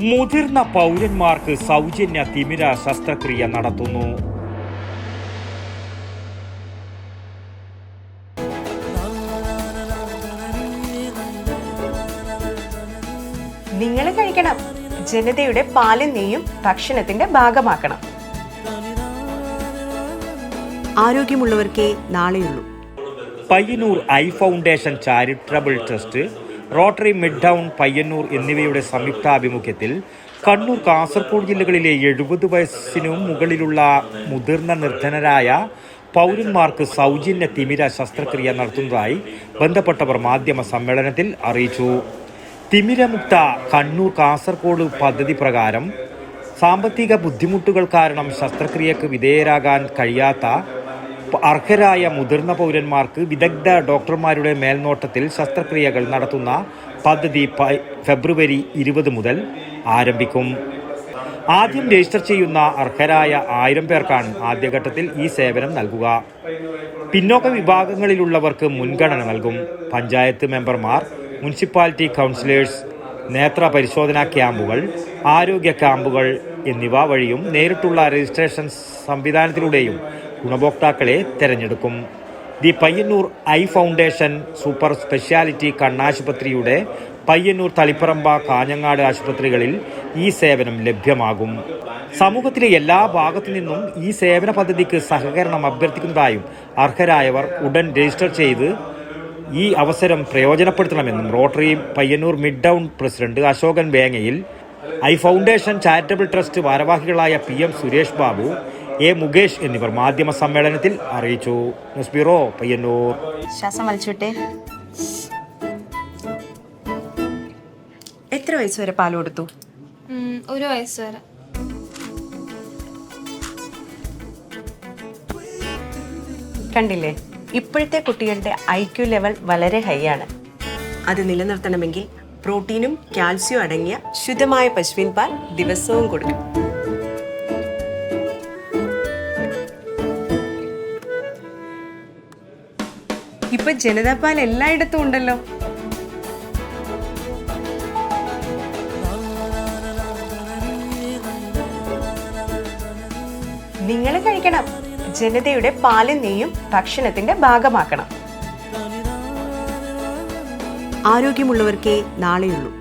മുതിർന്ന പൗരന്മാർക്ക് സൗജന്യ തിമിര ശസ്ത്രക്രിയ നടത്തുന്നു. നിങ്ങൾ കഴിക്കണം. ജനതയുടെ പാലും നെയ്യും ഭക്ഷണത്തിന്റെ ഭാഗമാക്കണം. ആരോഗ്യമുള്ളവർക്കേ നാളെയുള്ളൂ. Payyanur Eye Foundation Charitable Trust, Rotary Mid Town Payyanur എന്നിവയുടെ സംയുക്താഭിമുഖ്യത്തിൽ കണ്ണൂർ, കാസർഗോഡ് ജില്ലകളിലെ 70 വയസ്സിനും മുകളിലുള്ള മുതിർന്ന നിർധനരായ പൗരന്മാർക്ക് സൗജന്യ തിമിര ശസ്ത്രക്രിയ നടത്തുന്നതായി ബന്ധപ്പെട്ടവർ മാധ്യമ സമ്മേളനത്തിൽ അറിയിച്ചു. തിമിരമുക്ത കണ്ണൂർ, കാസർഗോഡ് പദ്ധതി പ്രകാരം സാമ്പത്തിക ബുദ്ധിമുട്ടുകൾ കാരണം ശസ്ത്രക്രിയക്ക് വിധേയരാകാൻ കഴിയാത്ത അർഹരായ മുതിർന്ന പൗരന്മാർക്ക് വിദഗ്ധ ഡോക്ടർമാരുടെ മേൽനോട്ടത്തിൽ ശസ്ത്രക്രിയകൾ നടത്തുന്ന പദ്ധതി ഫെബ്രുവരി 20 മുതൽ ആരംഭിക്കും. ആദ്യം രജിസ്റ്റർ ചെയ്യുന്ന അർഹരായ 1000 പേർക്കാണ് ആദ്യഘട്ടത്തിൽ ഈ സേവനം നൽകുക. പിന്നോക്ക വിഭാഗങ്ങളിലുള്ളവർക്ക് മുൻഗണന നൽകും. പഞ്ചായത്ത് മെമ്പർമാർ, മുനിസിപ്പാലിറ്റി കൗൺസിലേഴ്സ്, നേത്ര പരിശോധനാ ക്യാമ്പുകൾ, ആരോഗ്യ ക്യാമ്പുകൾ എന്നിവ വഴിയും നേരിട്ടുള്ള രജിസ്ട്രേഷൻ സംവിധാനത്തിലൂടെയും ഗുണഭോക്താക്കളെ തെരഞ്ഞെടുക്കും. The Payyanur Eye Foundation super speciality കണ്ണാശുപത്രിയുടെ പയ്യന്നൂർ, തളിപ്പറമ്പ, കാഞ്ഞങ്ങാട് ആശുപത്രികളിൽ ഈ സേവനം ലഭ്യമാകും. സമൂഹത്തിലെ എല്ലാ ഭാഗത്തു നിന്നും ഈ സേവന പദ്ധതിക്ക് സഹകരണം അഭ്യർത്ഥിക്കുന്നതായും അർഹരായവർ ഉടൻ രജിസ്റ്റർ ചെയ്ത് ഈ അവസരം പ്രയോജനപ്പെടുത്തണമെന്നും Rotary Payyanur Mid Town president Ashokan Vengayil, Eye Foundation Charitable Trust ഭാരവാഹികളായ PM സുരേഷ് ബാബു, A മുകേഷ് എന്നിവർ മാധ്യമ സമ്മേളനത്തിൽ അറിയിച്ചു. News bureau, Payyanur. ശ്വാസം വലിച്ചോട്ടെ. എത്ര വയസ്സ് വരെ പാൽ കൊടുത്തു? 1 വയസ്സ് വരെ. കണ്ടില്ലേ, ഇപ്പോഴത്തെ കുട്ടികളുടെ IQ ലെവൽ വളരെ ഹൈ ആണ്. അത് നിലനിർത്തണമെങ്കിൽ പ്രോട്ടീനും കാൽസ്യവും അടങ്ങിയ ശുദ്ധമായ പശുവിൻ പാൽ ദിവസവും കൊടുക്കും. ഇപ്പൊ ജനതാ പാൽ എല്ലായിടത്തും ഉണ്ടല്ലോ. നിങ്ങൾ കഴിക്കണം. ജനതയുടെ പാലും നെയ്യും ഭക്ഷണത്തിന്റെ ഭാഗമാക്കണം. ആരോഗ്യമുള്ളവർക്കേ നാളെയുള്ളൂ.